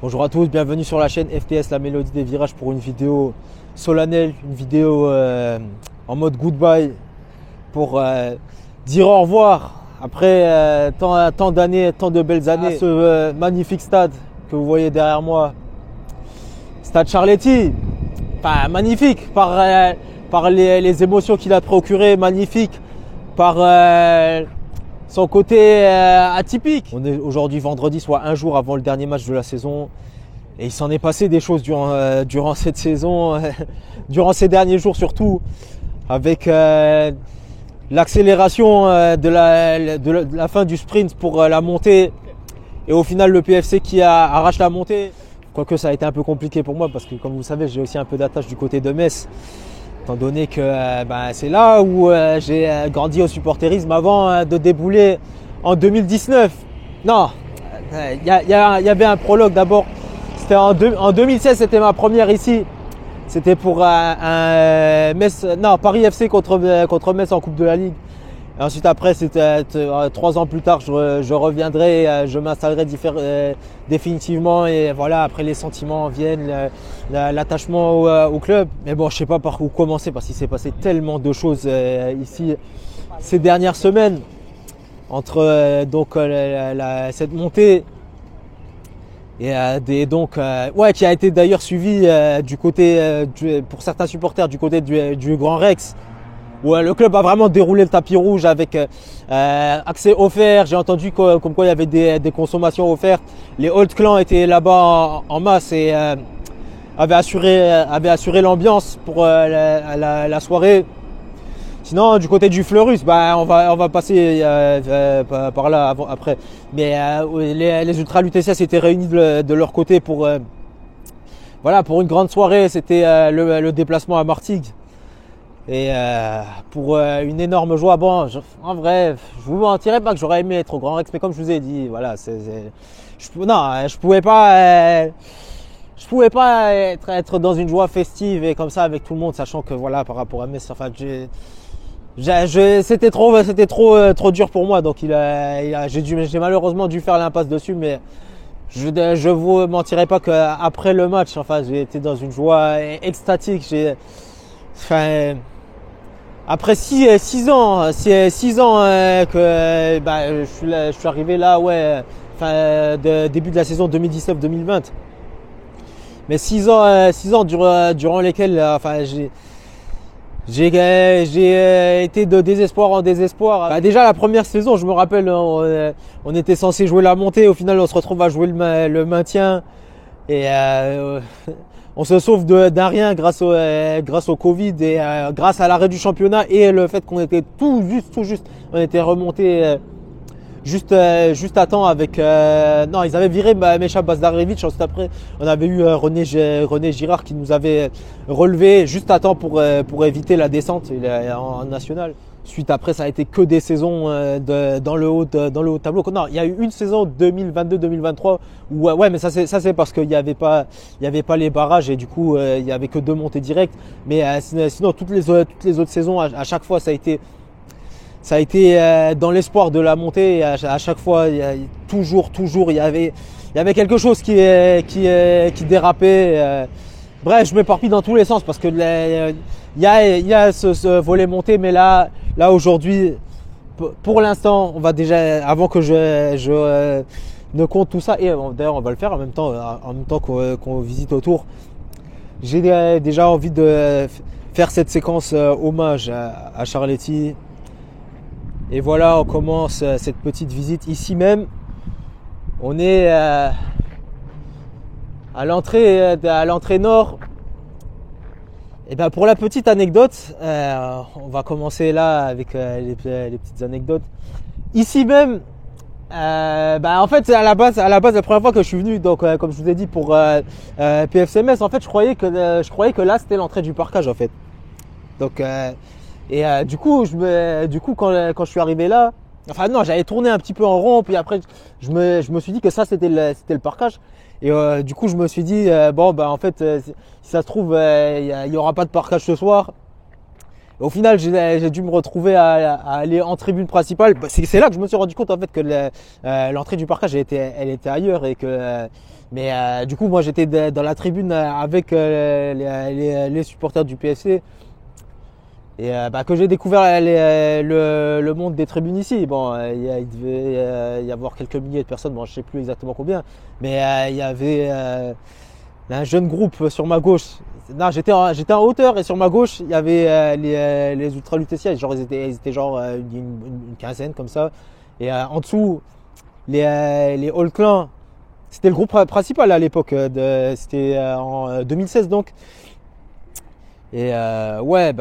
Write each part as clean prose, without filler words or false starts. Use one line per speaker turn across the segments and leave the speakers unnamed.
Bonjour à tous, bienvenue sur la chaîne FTS, la mélodie des virages pour une vidéo solennelle, une vidéo en mode goodbye pour dire au revoir après tant d'années, tant de belles années. Ce magnifique stade que vous voyez derrière moi, Stade Charletti, enfin magnifique par les émotions qu'il a procurées, magnifique par son côté atypique. On est aujourd'hui vendredi, soit un jour avant le dernier match de la saison. Et il s'en est passé des choses durant cette saison, durant ces derniers jours surtout, avec l'accélération de la fin du sprint pour la montée. Et au final, le PFC qui arrache la montée. Quoique ça a été un peu compliqué pour moi parce que, comme vous savez, j'ai aussi un peu d'attache du côté de Metz. Étant donné que c'est là où j'ai grandi au supporterisme avant de débouler en 2019. Non, il y avait un prologue d'abord. C'était en 2016, c'était ma première ici. C'était pour Paris FC contre Metz en Coupe de la Ligue. Et ensuite après, c'était 3 ans plus tard, je reviendrai, je m'installerai définitivement. Et voilà, après les sentiments viennent, l'attachement au club. Mais bon, je sais pas par où commencer parce qu'il s'est passé tellement de choses ici ces dernières semaines. Entre cette montée et qui a été d'ailleurs suivi du côté pour certains supporters du côté du Grand Rex, où le club a vraiment déroulé le tapis rouge avec accès offert. J'ai entendu comme quoi il y avait des consommations offertes. Les Old Clans étaient là-bas en masse et avaient assuré l'ambiance pour la soirée. Sinon, du côté du Fleurus, on va passer par là après. Mais les Ultra Lutétiens s'étaient réunis de leur côté pour une grande soirée. C'était le déplacement à Martigues. Et pour une énorme joie. Bon, en vrai, je vous mentirais pas que j'aurais aimé être au Grand Rex, mais comme je vous ai dit, voilà, je pouvais pas être dans une joie festive et comme ça avec tout le monde, sachant que voilà, par rapport à Metz, enfin, c'était trop dur pour moi, donc j'ai malheureusement dû faire l'impasse dessus, mais je vous mentirais pas qu'après le match, enfin, j'ai été dans une joie extatique. Après 6 ans que je suis arrivé là, début de la saison 2019-2020. Mais 6 ans durant lesquels j'ai été de désespoir en désespoir. Déjà la première saison, je me rappelle, on était censé jouer la montée. Au final, on se retrouve à jouer le maintien. Et on se sauve d'un rien grâce au Covid et grâce à l'arrêt du championnat et le fait qu'on était tout juste, on était remonté juste à temps avec ils avaient viré Mecha Bazdarevic. Ensuite après, on avait eu René Girard qui nous avait relevé juste à temps pour éviter la descente en national. Suite après, ça a été que des saisons dans le haut tableau. Non, il y a eu une saison 2022-2023 où mais ça c'est parce qu'il y avait pas les barrages et du coup il y avait que 2 montées directes. Mais sinon toutes les autres saisons, à chaque fois ça a été dans l'espoir de la montée. Et à chaque fois, toujours il y avait quelque chose qui dérapait. Bref, je m'éparpille dans tous les sens parce que il y a ce volet montée, mais là aujourd'hui, pour l'instant, on va déjà, avant que je ne compte tout ça, et d'ailleurs on va le faire en même temps qu'on visite autour. J'ai déjà envie de faire cette séquence hommage à Charletti. Et voilà, on commence cette petite visite ici même. On est à l'entrée nord. Et pour la petite anecdote, on va commencer là avec les petites anecdotes. Ici même, en fait, c'est à la base la première fois que je suis venu. Donc, comme je vous ai dit pour PFC Metz, en fait, je croyais que là c'était l'entrée du parkage en fait. Donc du coup quand je suis arrivé là, enfin non, j'avais tourné un petit peu en rond, puis après je me suis dit que ça c'était le parkage. Et du coup je me suis dit en fait si ça se trouve il y aura pas de parkage ce soir. Au final, j'ai dû me retrouver à aller en tribune principale. C'est là que je me suis rendu compte en fait que l'entrée du parcage elle était ailleurs et que du coup moi j'étais dans la tribune avec les supporters du PFC et que j'ai découvert le monde des tribunes ici. Bon, il devait y avoir quelques milliers de personnes, bon je sais plus exactement combien, mais il y avait un jeune groupe sur ma gauche. Non, j'étais en hauteur et sur ma gauche, il y avait les Ultra Lutetia. Genre, ils étaient genre une quinzaine comme ça. Et en dessous, les All Clans, c'était le groupe principal à l'époque. C'était en 2016 donc. Et ouais,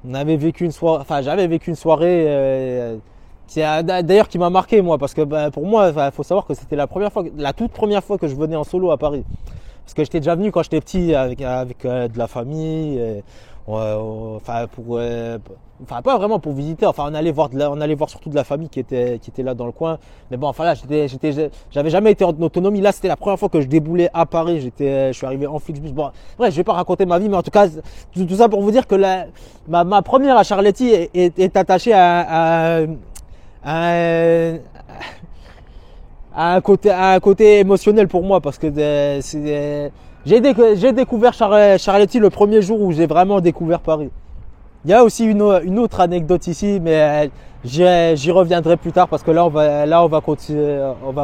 on avait vécu une soirée. Enfin, j'avais vécu une soirée. D'ailleurs qui m'a marqué moi parce que pour moi, faut savoir que c'était la toute première fois que je venais en solo à Paris. Parce que j'étais déjà venu quand j'étais petit avec de la famille, pas vraiment pour visiter. Enfin, on allait voir surtout de la famille qui était là dans le coin. Mais bon, enfin là, j'avais jamais été en autonomie. Là, c'était la première fois que je déboulais à Paris. Je suis arrivé en Flixbus. Bon, bref, je vais pas raconter ma vie, mais en tout cas, tout ça pour vous dire que ma première à Charletti est attachée à un côté émotionnel pour moi parce que j'ai découvert Charletti le premier jour où j'ai vraiment découvert Paris. Il y a aussi une autre anecdote ici, mais j'y reviendrai plus tard parce que là on va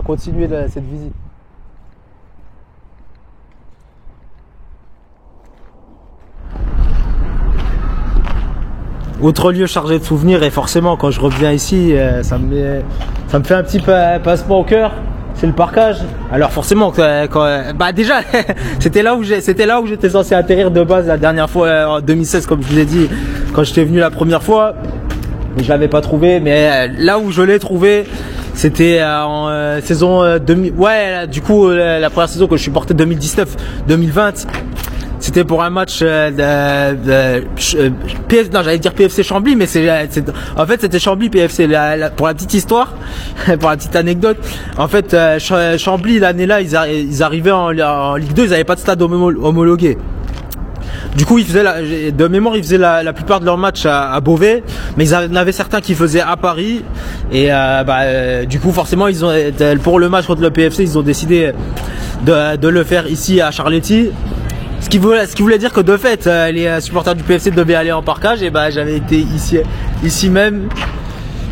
continuer cette visite. Autre lieu chargé de souvenirs et forcément quand je reviens ici, ça me fait un petit passement au cœur. C'est le parcage. Alors forcément, déjà, c'était là où j'étais censé atterrir de base la dernière fois en 2016, comme je vous ai dit, quand j'étais venu la première fois. Je l'avais pas trouvé, mais là où je l'ai trouvé, c'était en saison 2000. Ouais, du coup, la première saison que je suis porté 2019-2020. C'était pour un match non, j'allais dire PFC Chambly, mais en fait c'était Chambly PFC. Pour la petite histoire, pour la petite anecdote, en fait Chambly l'année-là ils arrivaient en Ligue 2, ils n'avaient pas de stade homologué. Du coup, ils faisaient de mémoire, ils faisaient la plupart de leurs matchs à Beauvais, mais il y en avait certains qui faisaient à Paris. Et du coup, forcément, pour le match contre le PFC, ils ont décidé de le faire ici à Charletti. Ce qui voulait dire que de fait, les supporters du PFC devaient aller en parcage. Et j'avais été ici même.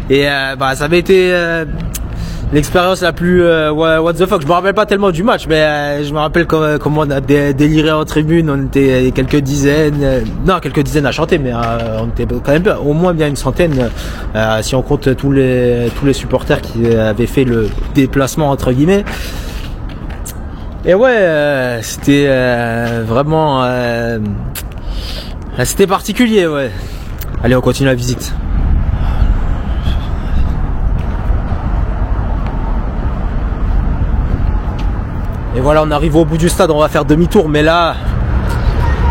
Et ça avait été l'expérience la plus what the fuck. Je me rappelle pas tellement du match, mais je me rappelle comment on a déliré en tribune. On était quelques dizaines à chanter, mais on était quand même au moins bien une centaine si on compte tous les supporters qui avaient fait le déplacement entre guillemets. Et ouais, c'était vraiment c'était particulier, ouais. Allez, on continue la visite. Et voilà, on arrive au bout du stade, on va faire demi-tour, mais là,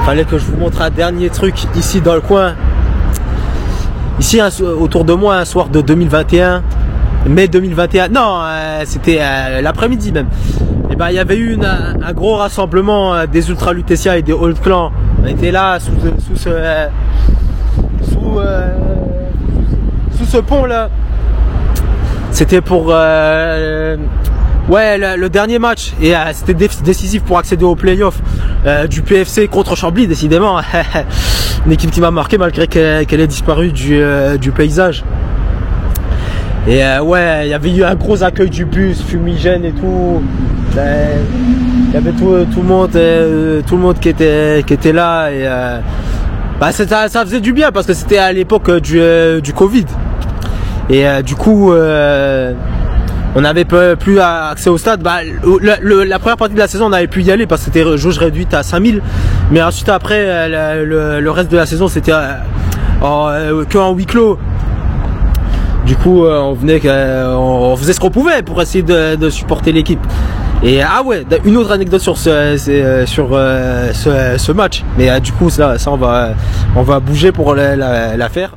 fallait que je vous montre un dernier truc ici dans le coin. Ici, autour de moi, un soir de 2021, mai 2021, non, c'était l'après-midi même. Et il y avait eu un gros rassemblement des Ultra Lutetia et des All Clans. On était là sous ce pont là. C'était pour le dernier match et c'était décisif pour accéder au play-off du PFC contre Chambly, décidément. Une équipe qui m'a marqué malgré qu'elle ait disparu du paysage. Et ouais, il y avait eu un gros accueil du bus, fumigène et tout. Il y avait tout le monde qui était là et ça faisait du bien parce que c'était à l'époque du Covid. Et du coup on n'avait plus accès au stade. La première partie de la saison on avait pu y aller parce que c'était jauge réduite à 5000. Mais ensuite après le reste de la saison c'était qu'en huis clos. Du coup, on faisait ce qu'on pouvait pour essayer de supporter l'équipe. Et une autre anecdote sur ce match. Mais du coup, ça on va bouger pour la faire.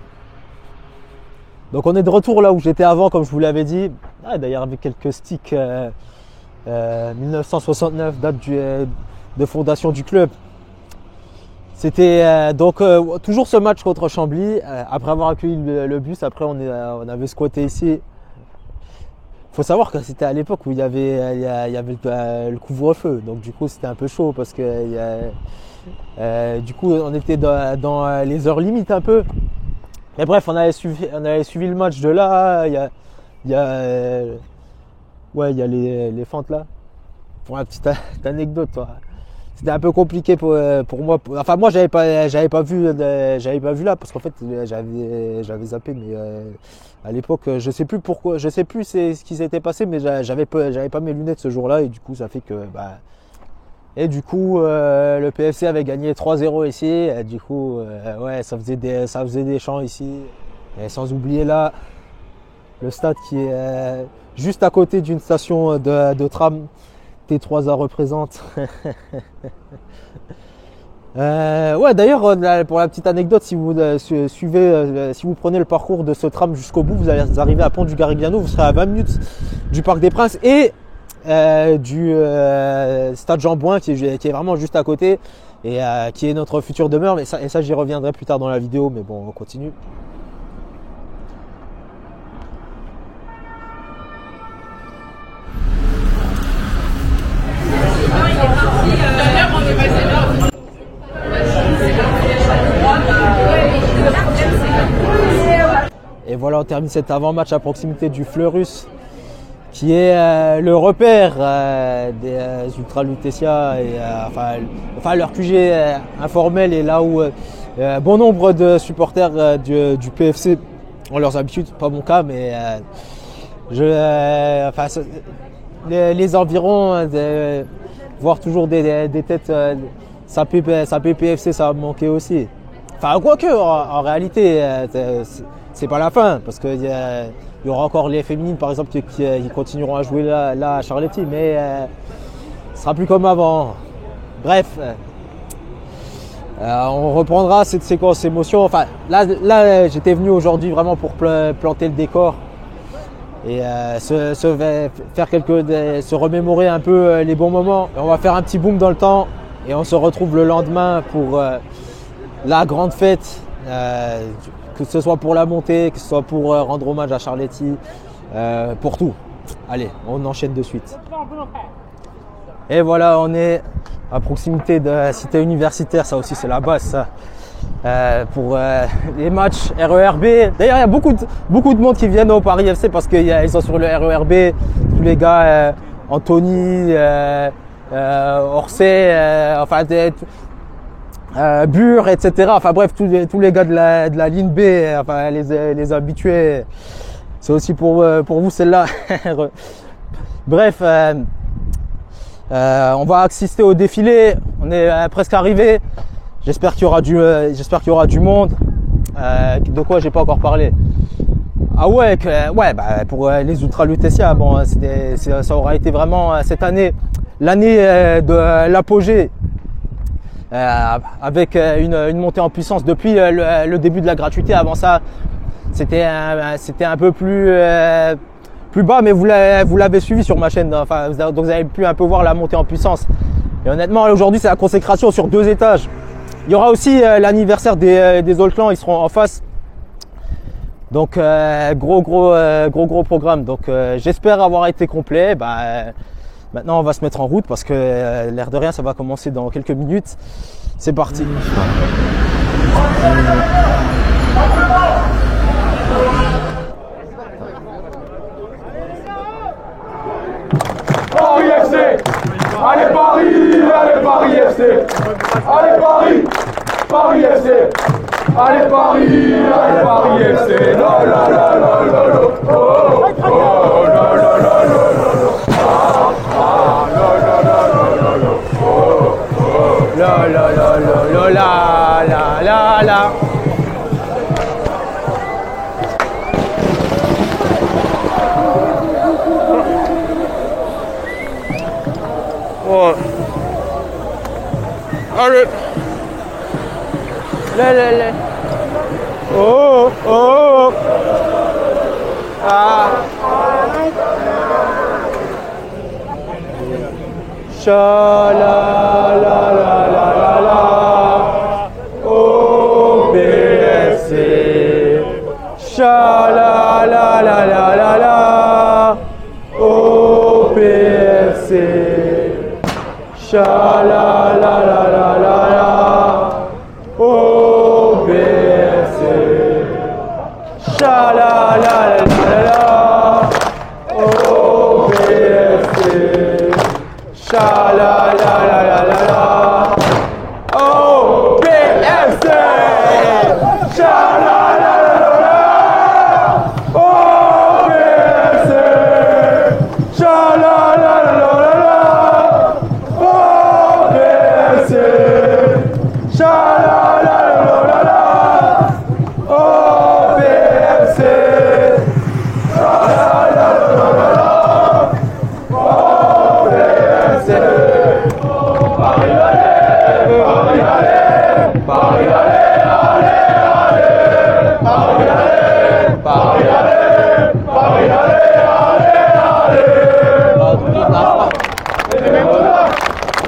Donc on est de retour là où j'étais avant, comme je vous l'avais dit. D'ailleurs avec quelques sticks 1969, date de fondation du club. C'était donc toujours ce match contre Chambly. Après avoir accueilli le bus, après on avait squatté ici. Faut savoir que c'était à l'époque où il y avait le couvre-feu, donc du coup c'était un peu chaud parce que du coup on était dans les heures limites un peu. Mais bref, on avait suivi le match de là. Ouais, il y a les fentes là. Pour la petite anecdote, toi. C'était un peu compliqué pour moi. Enfin, moi, j'avais pas vu là parce qu'en fait, j'avais zappé. Mais à l'époque, je sais plus pourquoi, je sais plus ce qui s'était passé, mais j'avais pas mes lunettes ce jour-là et du coup, ça fait que le PFC avait gagné 3-0 ici. Et du coup, ouais, ça faisait des chants ici. Et sans oublier là, le stade qui est juste à côté d'une station de tram. T3A représente. Ouais, d'ailleurs, pour la petite anecdote, si vous suivez, si vous prenez le parcours de ce tram jusqu'au bout, vous allez arriver à Pont du Garigliano, vous serez à 20 minutes du Parc des Princes et du stade Jean-Bouin qui est vraiment juste à côté et qui est notre future demeure. Et ça j'y reviendrai plus tard dans la vidéo, mais bon, on continue. Et voilà, on termine cet avant-match à proximité du Fleurus, qui est le repère des Ultra Lutetia et enfin leur QG informel est là où bon nombre de supporters du PFC ont leurs habitudes, pas mon cas, mais les environs, voir toujours des têtes sapées PFC, ça va me manquer aussi. Enfin, quoique, en réalité, c'est pas la fin, parce qu'il y aura encore les féminines, par exemple, qui continueront à jouer là à Charletti, mais ce sera plus comme avant. Bref, on reprendra cette séquence émotion. Enfin, là j'étais venu aujourd'hui vraiment pour planter le décor et se remémorer un peu les bons moments. Et on va faire un petit boom dans le temps et on se retrouve le lendemain pour la grande fête, que ce soit pour la montée, que ce soit pour rendre hommage à Charletti, pour tout. Allez, on enchaîne de suite. Et voilà, on est à proximité de la cité universitaire, ça aussi c'est la base ça. Pour les matchs RERB. D'ailleurs, il y a beaucoup de monde qui viennent au Paris FC parce qu'ils sont sur le RERB. Tous les gars, Anthony, Orsay, Bure, etc. Enfin bref, tous les gars de la ligne B, enfin les habitués. C'est aussi pour vous celle-là. Bref, on va assister au défilé. On est presque arrivé. J'espère qu'il y aura du monde. De quoi j'ai pas encore parlé. Ah ouais, pour les Ultra Lutetia, bon, ça aura été vraiment cette année l'année de l'apogée. Avec une montée en puissance depuis le début de la gratuité. Avant ça, c'était un peu plus bas, mais vous l'avez suivi sur ma chaîne. Enfin, donc vous avez pu un peu voir la montée en puissance. Et honnêtement, aujourd'hui, c'est la consécration sur 2 étages. Il y aura aussi l'anniversaire des Old Clans, ils seront en face. Donc gros programme. Donc j'espère avoir été complet. Maintenant, on va se mettre en route parce que l'air de rien, ça va commencer dans quelques minutes. C'est parti.
Paris FC! Allez Paris FC! Allez Paris! Paris FC! Allez Paris FC! La la la la la la! Oh oh la la la la la!
La la la la la la la. Oh. Allez. La. Oh oh. Ah. Cha la la la la la la.
Cha-la-la-la-la-la-la. Au BFC. Cha-la-la-la-la-la. Au BFC. Cha-la-la-la-la-la. Au BFC. Cha-la-la-la-la-la. Au BFC. Cha-la-la-la-la-la. Au BFC. Cha-la-la-la-la-la. Au BFC.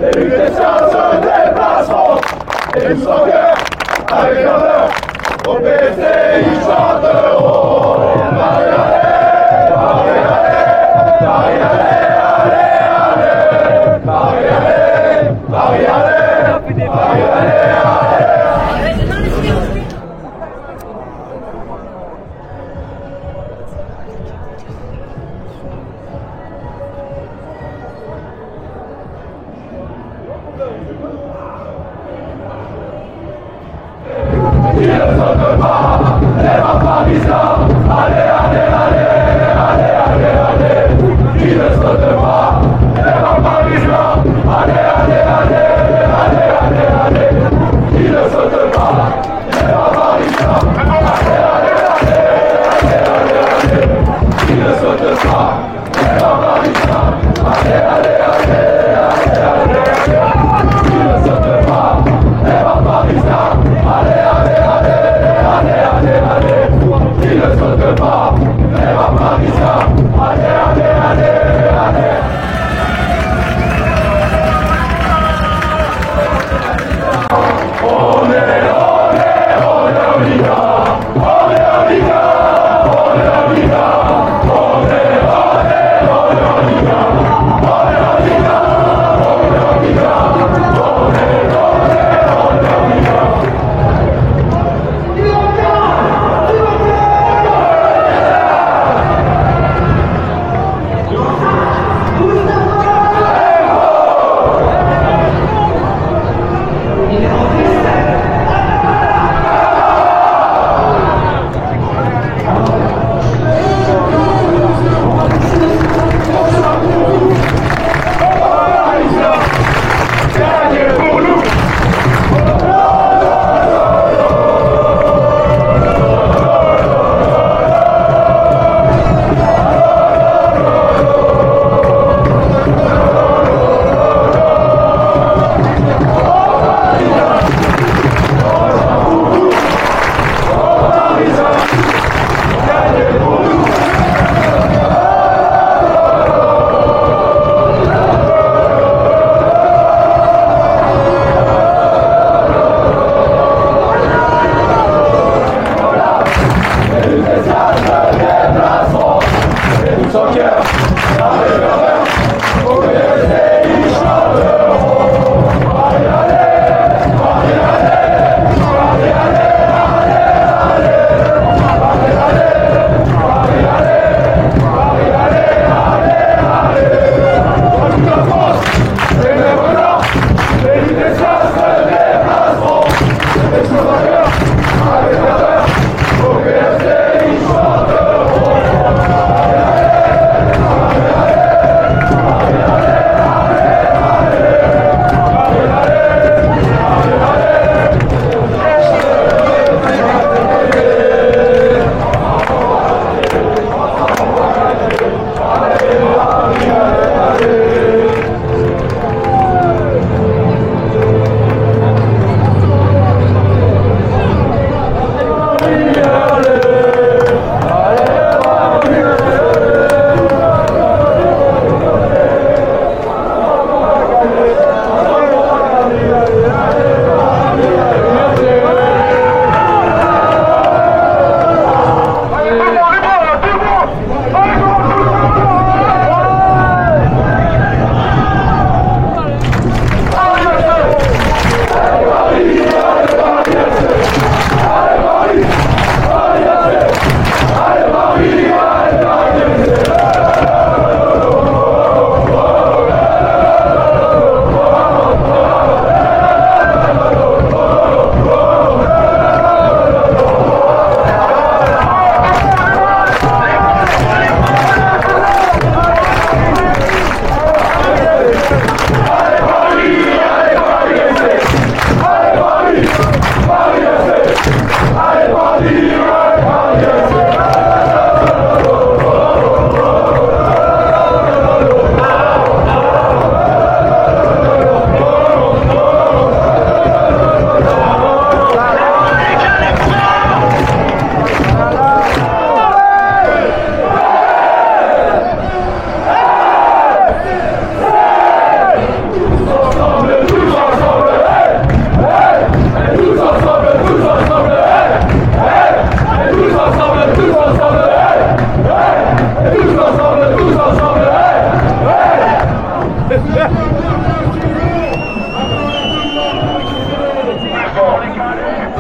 Les Lucasiens se déplaceront et ils sont avec l'honneur au BFC, ils chanteront. Paris, allez, Paris, allez, Paris, allez, Paris, allez, Paris, allez. Il ne saute pas, les mains parisiens, allez, allez, allez, allez, allez, allez. Il ne saute pas, les mains parisiens, allez, allez, allez, allez, allez, allez. Il ne saute pas, les mains parisiens, allez, allez, allez, allez, allez, allez. Il ne saute pas, les mains parisiens, allez, allez, allez, allez, allez, allez. Il ne saute pas, les mains parisiens, allez, allez, allez, allez, allez. Allez,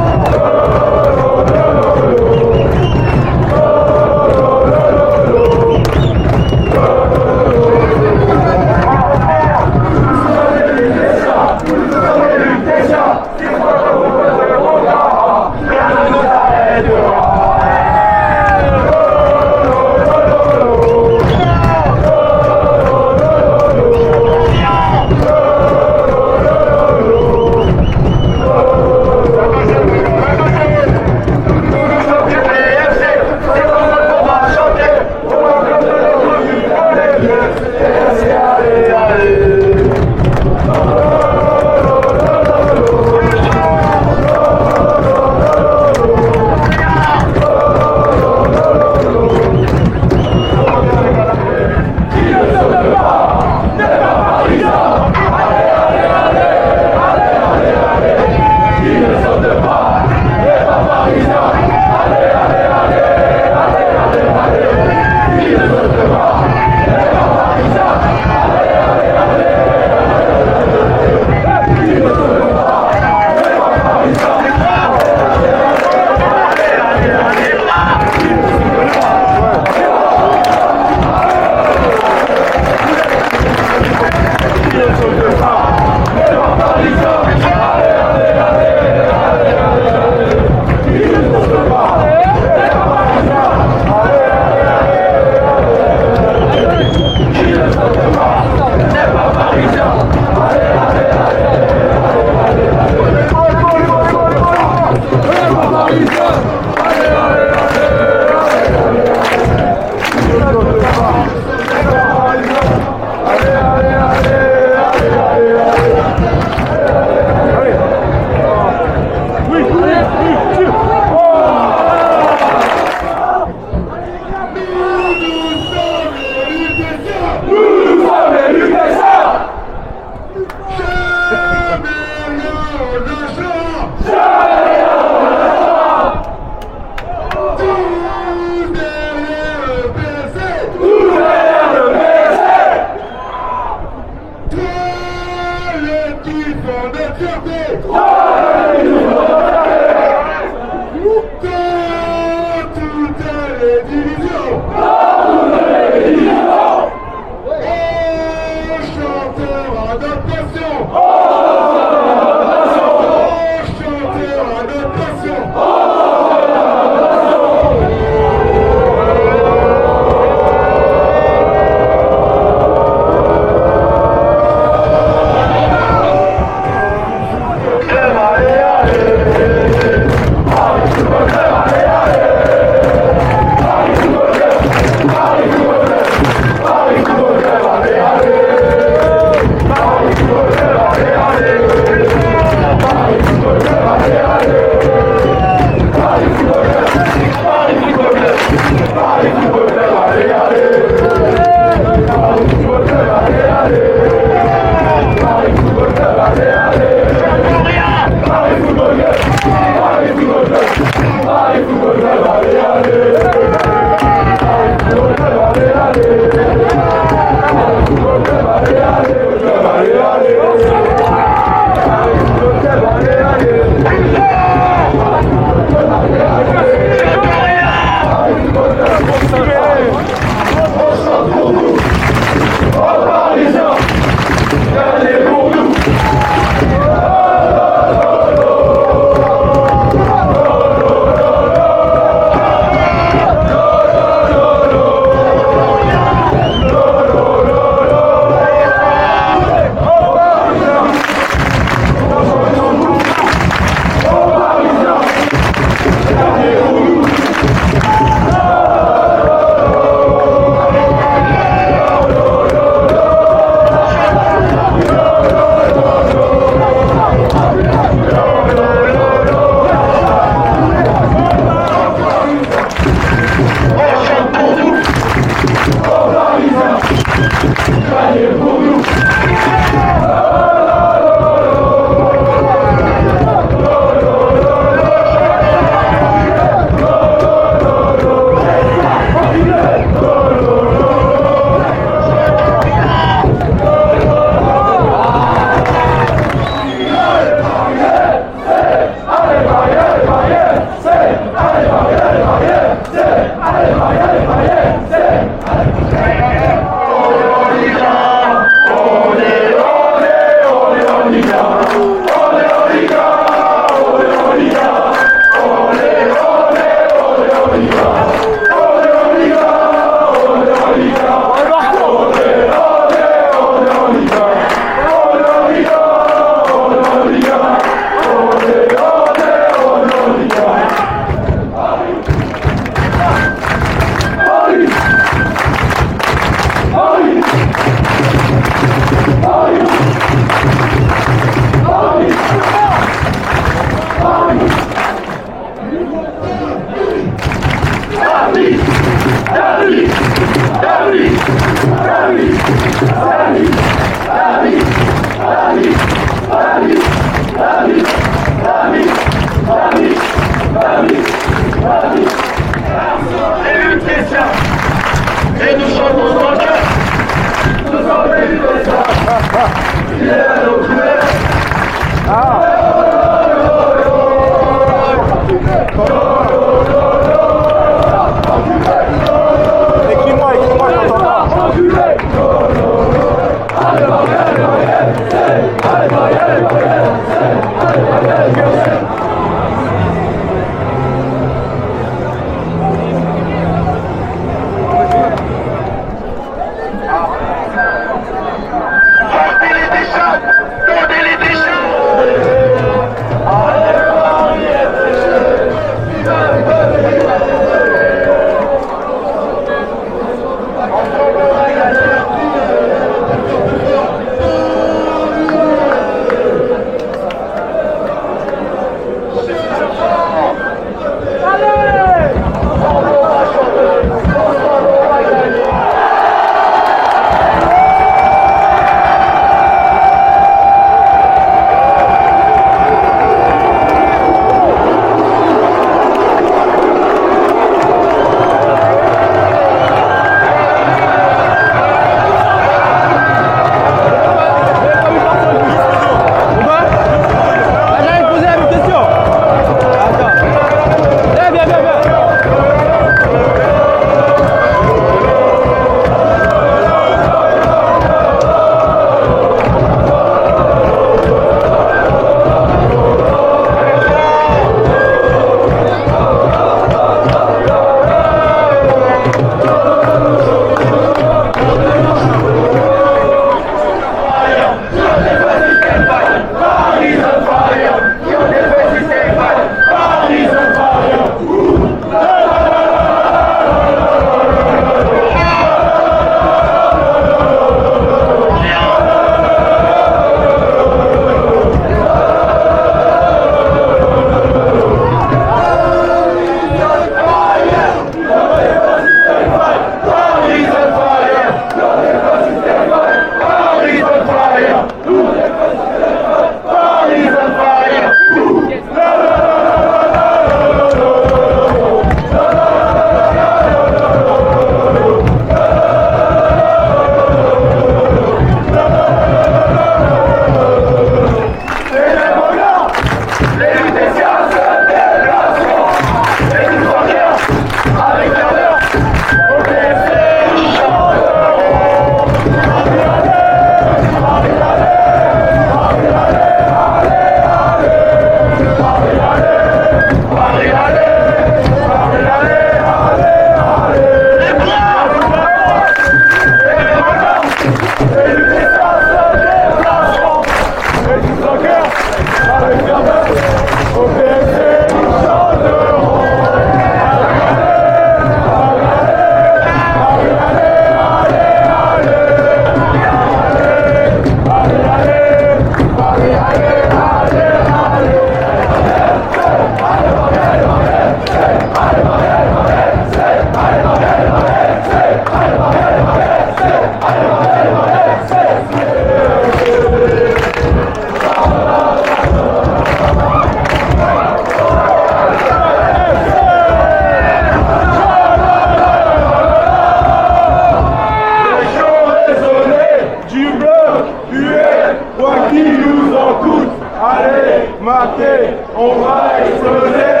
marqué, on va exploser.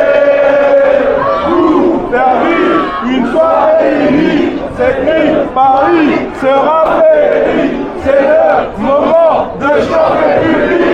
Pour faire vivre une soirée unique, cette nuit, Paris sera féerique. C'est le moment de changer public.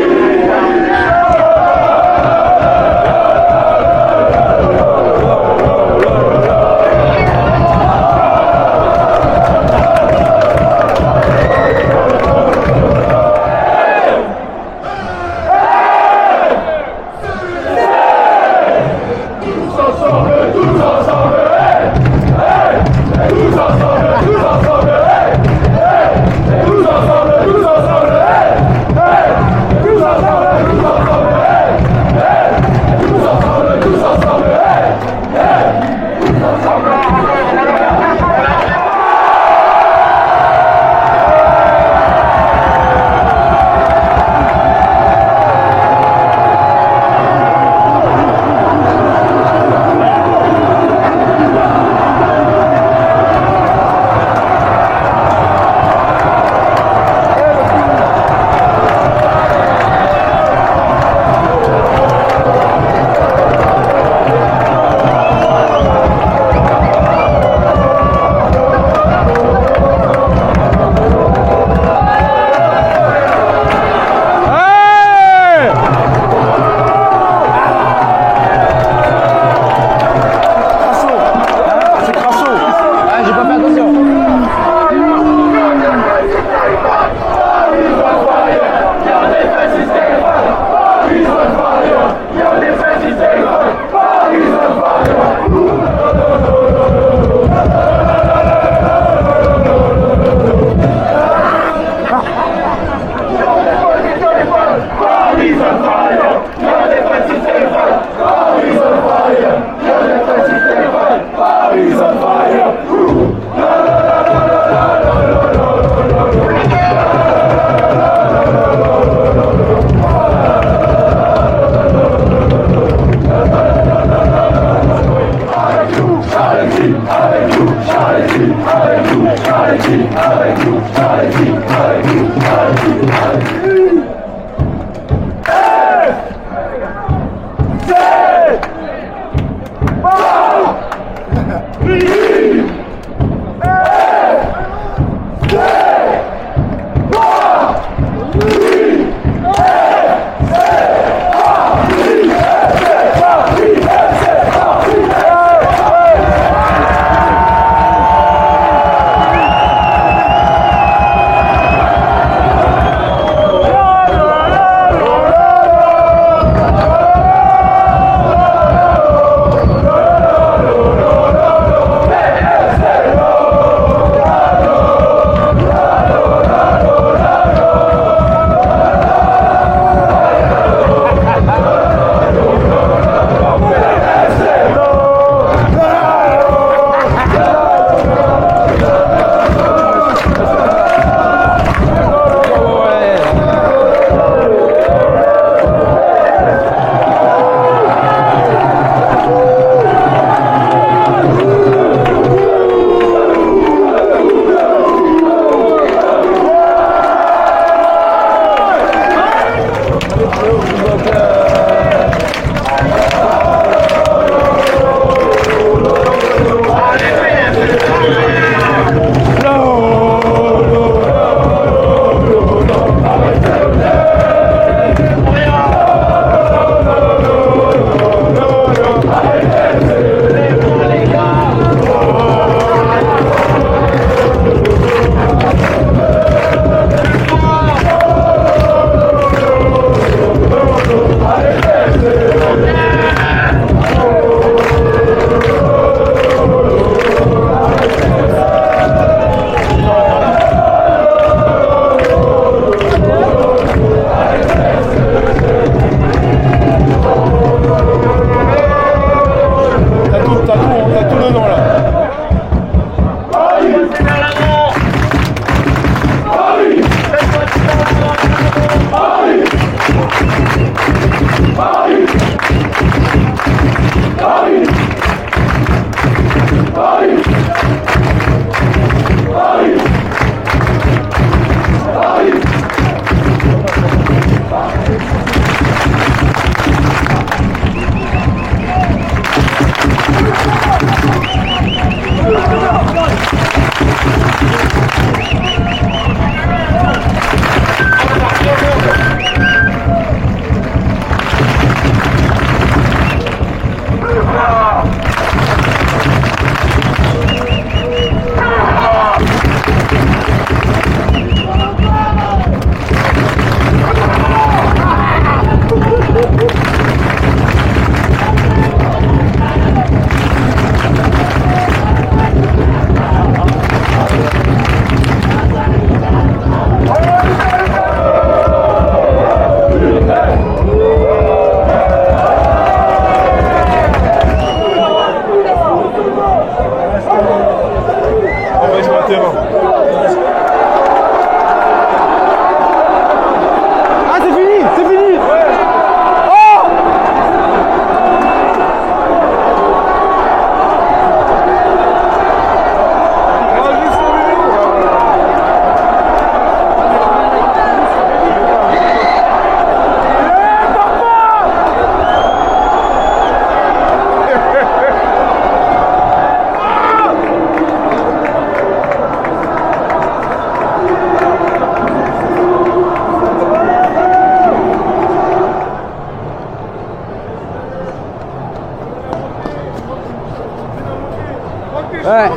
Ouais.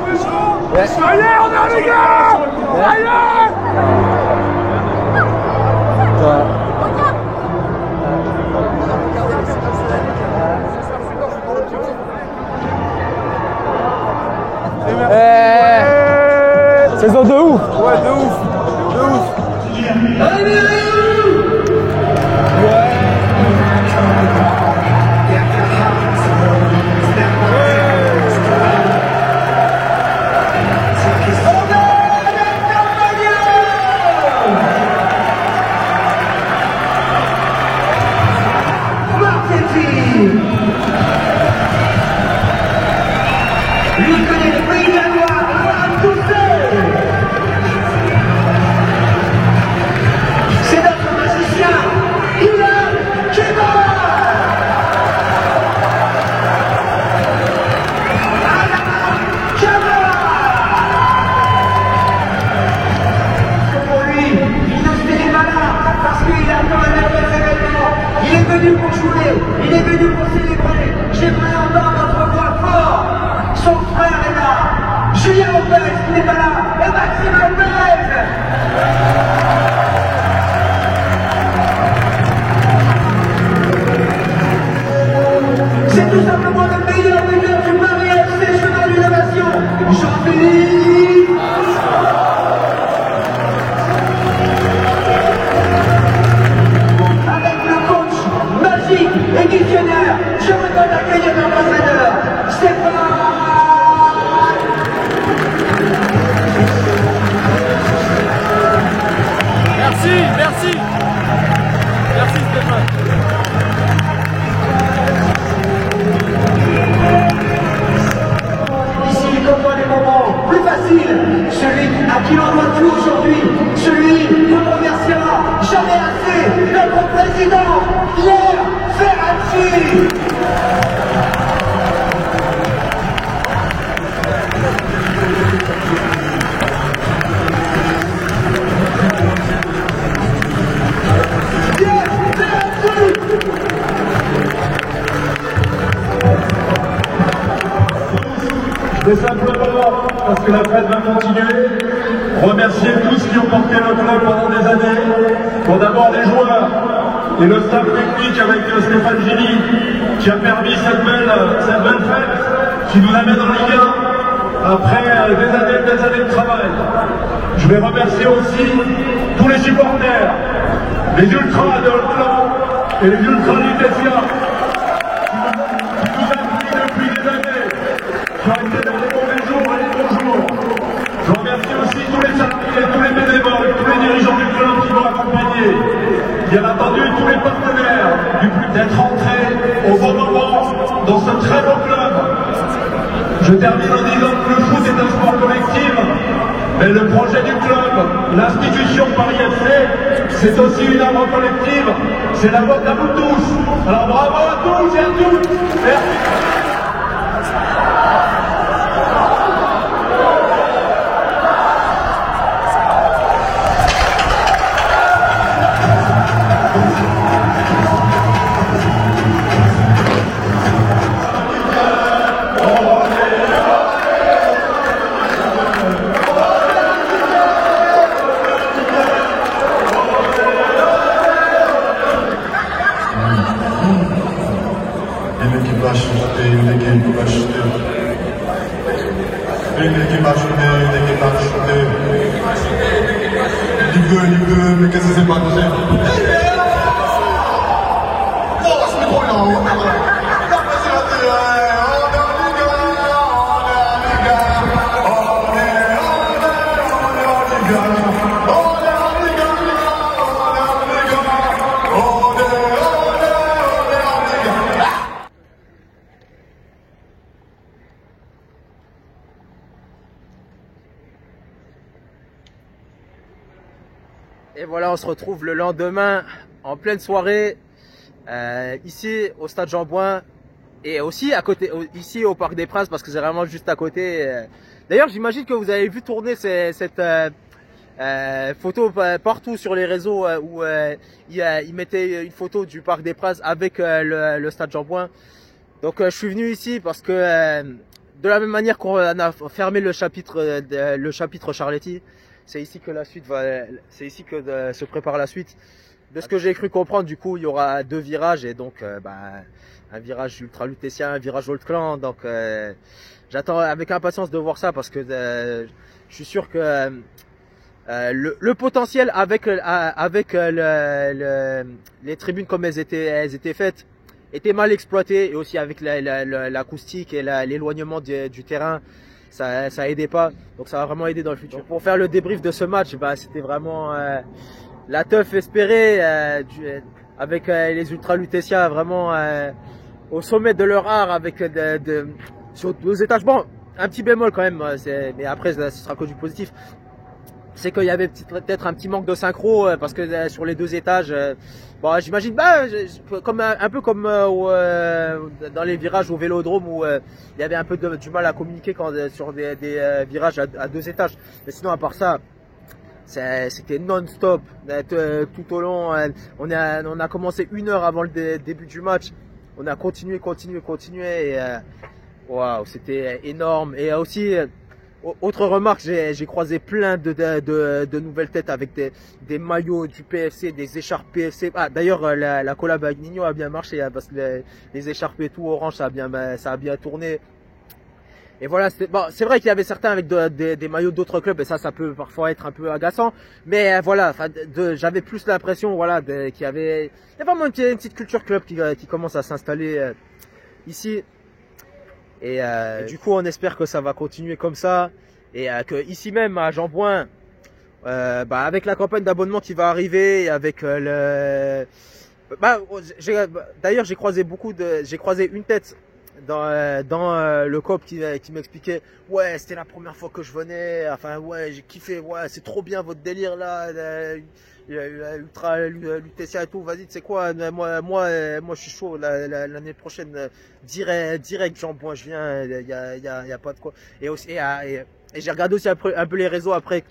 Ouais.
Ça y est, on est les gars. Ça y est.
Saison de ouf.
Ouais, de ouf. De ouf.
Lui connaît le pays de la Loire, à tous c'est notre magicien, Ilan Keba. Pour lui, il n'est pas là parce qu'il attend un autre événement. Il est venu pour jouer, il est venu pour célébrer. J'aimerais entendre notre voix fort. Son frère est là, Julien Lopez qui n'est pas là, et Maxime Lopez. C'est tout simplement le meilleur buteur du Paris FC, chemin d'innovation, Jean-Philippe. Avec le coach magique et visionnaire, je me donne d'accueillir notre entraîneur, Stéphane.
Merci, merci. Merci Stéphane.
Ici, il côtoie des moments plus faciles. Celui à qui l'on doit tout aujourd'hui. Celui qu'on remerciera jamais assez. Notre président, Pierre Ferracci.
Je vais simplement, parce que la fête va continuer, remercier tous qui ont porté le club pendant des années. Bon, d'abord les joueurs et le staff technique avec Stéphane Gini qui a permis cette belle fête qui nous amène en Ligue 1 après des années de travail. Je vais remercier aussi tous les supporters, les ultras de Holland et les ultras du Tessia qui nous appuient depuis des années, qui ont été dans les mauvais jours et les bons jours. Je remercie aussi tous les salariés, tous les bénévoles, tous les dirigeants du club qui m'ont accompagné. Bien entendu, tous les partenaires du club d'être entrés au bon moment dans ce très beau club. Je termine en disant que le foot est un sport collectif, mais le projet du club, l'institution Paris FC, c'est aussi une œuvre collective, c'est la faute à vous tous. Alors bravo à tous et à toutes. Merci.
Mais qu'est-ce qui s'est passé? Non, c'est trop long. On est en
Et voilà, on se retrouve le lendemain en pleine soirée ici au Stade Jean-Bouin et aussi à côté, ici au Parc des Princes parce que c'est vraiment juste à côté. D'ailleurs, j'imagine que vous avez vu tourner cette photo partout sur les réseaux où il mettait une photo du Parc des Princes avec le Stade Jean-Bouin. Donc je suis venu ici parce que de la même manière qu'on a fermé le chapitre Charletti, c'est ici que se prépare la suite. De ce que j'ai cru comprendre, du coup, il y aura 2 virages et donc un virage ultra lutétien, un virage Old Clan. Donc j'attends avec impatience de voir ça parce que je suis sûr que le potentiel avec les tribunes comme elles étaient faites était mal exploité, et aussi avec l'acoustique et l'éloignement du terrain, ça aidait pas. Donc ça va vraiment aider dans le futur. Donc, pour faire le débrief de ce match, c'était vraiment la teuf espérée avec les ultra lutétiens vraiment au sommet de leur art avec sur 2 étages. Bon, un petit bémol quand même, mais après ce sera que du positif. C'est qu'il y avait peut-être un petit manque de synchro parce que sur les 2 étages, bon, j'imagine comme un peu comme dans les virages au Vélodrome où il y avait un peu du mal à communiquer sur des virages à 2 étages. Mais sinon, à part ça, c'était non-stop tout au long. On a commencé 1 heure avant le début du match. On a continué et waouh, c'était énorme. Et aussi autre remarque, j'ai croisé plein de nouvelles têtes avec des maillots du PFC, des écharpes PFC. Ah, d'ailleurs, la collab avec Nino a bien marché parce que les écharpes et tout orange, ça a bien tourné. Et voilà, c'est vrai qu'il y avait certains avec des maillots d'autres clubs et ça peut parfois être un peu agaçant. Mais voilà, j'avais plus l'impression, voilà, qu'il y avait vraiment une petite culture club qui commence à s'installer ici. Et du coup, on espère que ça va continuer comme ça et que ici même à Jean-Bouin, avec la campagne d'abonnement qui va arriver, et avec d'ailleurs j'ai croisé une tête dans le COP qui m'expliquait ouais, c'était la première fois que je venais, enfin ouais, j'ai kiffé, ouais, c'est trop bien votre délire là, ultra lutétien et tout, vas-y, tu sais quoi, moi je suis chaud l'année prochaine, direct Jean-Bouin, je viens, y a pas de quoi. Et aussi et j'ai regardé aussi un peu les réseaux après,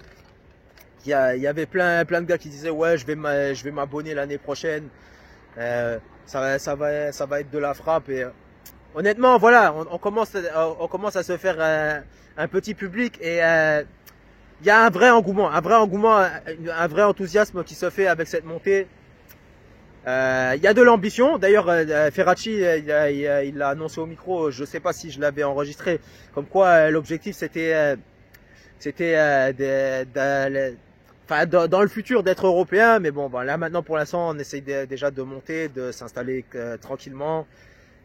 il y avait plein de gars qui disaient ouais, je vais m'abonner l'année prochaine, ça va être de la frappe. Et honnêtement, voilà, on commence à se faire un petit public et il y a un vrai engouement, un vrai enthousiasme qui se fait avec cette montée. Il y a de l'ambition. D'ailleurs, Ferracci, il l'a annoncé au micro. Je sais pas si je l'avais enregistré. Comme quoi, l'objectif c'était dans le futur d'être européen. Mais bon, là maintenant pour l'instant, on essaye déjà de monter, de s'installer tranquillement.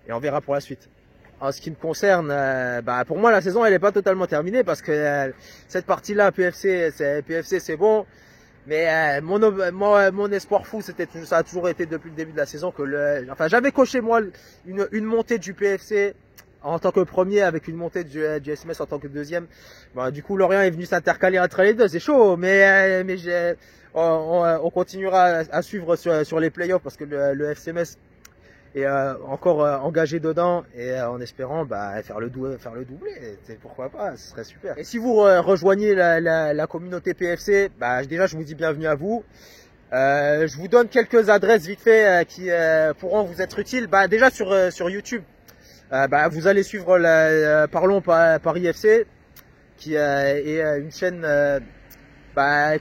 Et on verra pour la suite. En ce qui me concerne, pour moi la saison elle est pas totalement terminée parce que cette partie-là PFC c'est bon, mais mon espoir fou ça a toujours été depuis le début de la saison que j'avais coché moi une montée du PFC en tant que premier avec une montée du SMS en tant que deuxième. Du coup Lorient est venu s'intercaler entre les deux, c'est chaud, mais on continuera à suivre sur les playoffs parce que le FCMS et encore engagé dedans et en espérant faire le doublé, pourquoi pas, ce serait super. Et si vous rejoignez la communauté PFC, déjà je vous dis bienvenue à vous. Je vous donne quelques adresses vite fait qui pourront vous être utiles. Déjà sur YouTube, vous allez suivre Parlons Paris FC qui est une chaîne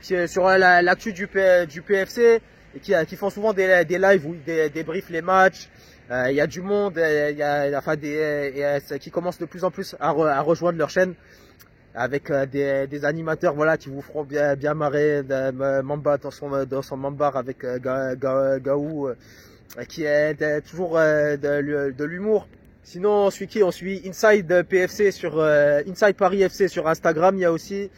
qui est sur l'actu du PFC et qui font souvent des lives où ils débriefent les matchs. Il y a du monde, qui commencent de plus en plus à rejoindre leur chaîne avec des animateurs voilà qui vous feront bien marrer. Mamba dans son Mambar avec Gaou qui est toujours de l'humour. Sinon on suit Inside PFC Inside Paris FC sur Instagram. Il y a aussi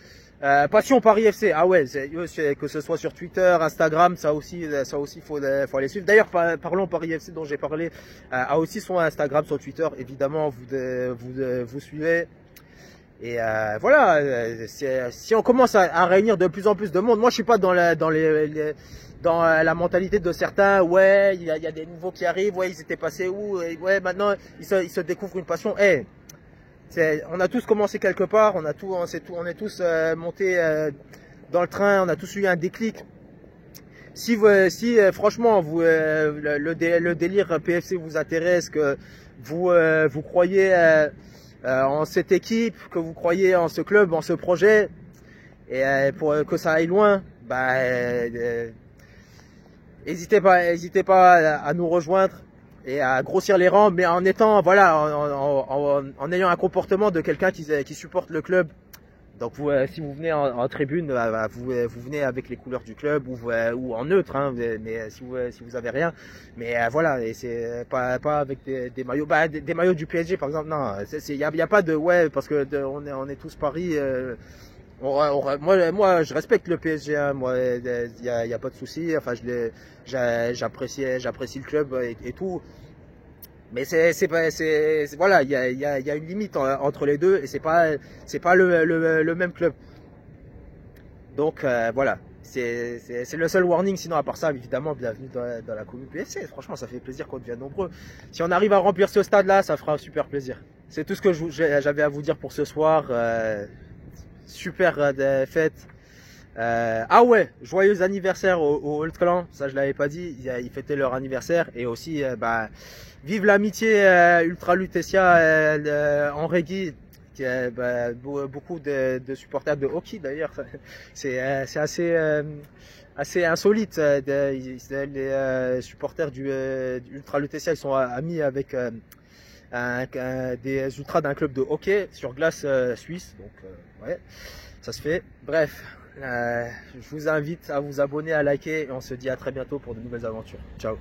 Passion Paris FC, ah ouais, que ce soit sur Twitter, Instagram, ça aussi faut aller suivre. D'ailleurs, Parlons Paris FC dont j'ai parlé a aussi son Instagram, son Twitter, évidemment vous suivez. Et voilà, si on commence à réunir de plus en plus de monde, moi je suis pas dans la mentalité de certains, ouais, il y a des nouveaux qui arrivent, ouais, ils étaient passés où, ouais, maintenant ils se découvrent une passion. On a tous commencé quelque part, on est tous montés dans le train, on a tous eu un déclic. Si franchement le délire PFC vous intéresse, que vous croyez en cette équipe, que vous croyez en ce club, en ce projet, et pour que ça aille loin, bah, n'hésitez pas à nous rejoindre et à grossir les rangs, mais en étant, voilà, en ayant un comportement de quelqu'un qui supporte le club. Donc vous, si vous venez en tribune, vous venez avec les couleurs du club ou en neutre, hein, mais si vous avez rien, mais voilà, et c'est pas avec des maillots, des maillots du PSG par exemple, non, il y a pas de parce que on est tous Paris. Moi, je respecte le PSG, hein, moi, il y a pas de souci. Enfin, j'apprécie le club et tout. Mais voilà, il y a une limite entre les deux et c'est pas le même club. Donc voilà, c'est le seul warning. Sinon, à part ça, évidemment, bienvenue dans la commune PFC. Franchement, ça fait plaisir qu'on devienne nombreux. Si on arrive à remplir ce stade-là, ça fera un super plaisir. C'est tout ce que j'avais à vous dire pour ce soir. Super fête. Ah ouais, joyeux anniversaire au Old Clan, ça je l'avais pas dit, ils fêtaient leur anniversaire et aussi vive l'amitié Ultra Lutetia en Reggae, qui a beaucoup de supporters de hockey d'ailleurs, c'est assez insolite, les supporters du Ultra Lutetia ils sont amis avec des ultras d'un club de hockey sur glace suisse, donc ouais, ça se fait. Bref, je vous invite à vous abonner, à liker et on se dit à très bientôt pour de nouvelles aventures. Ciao.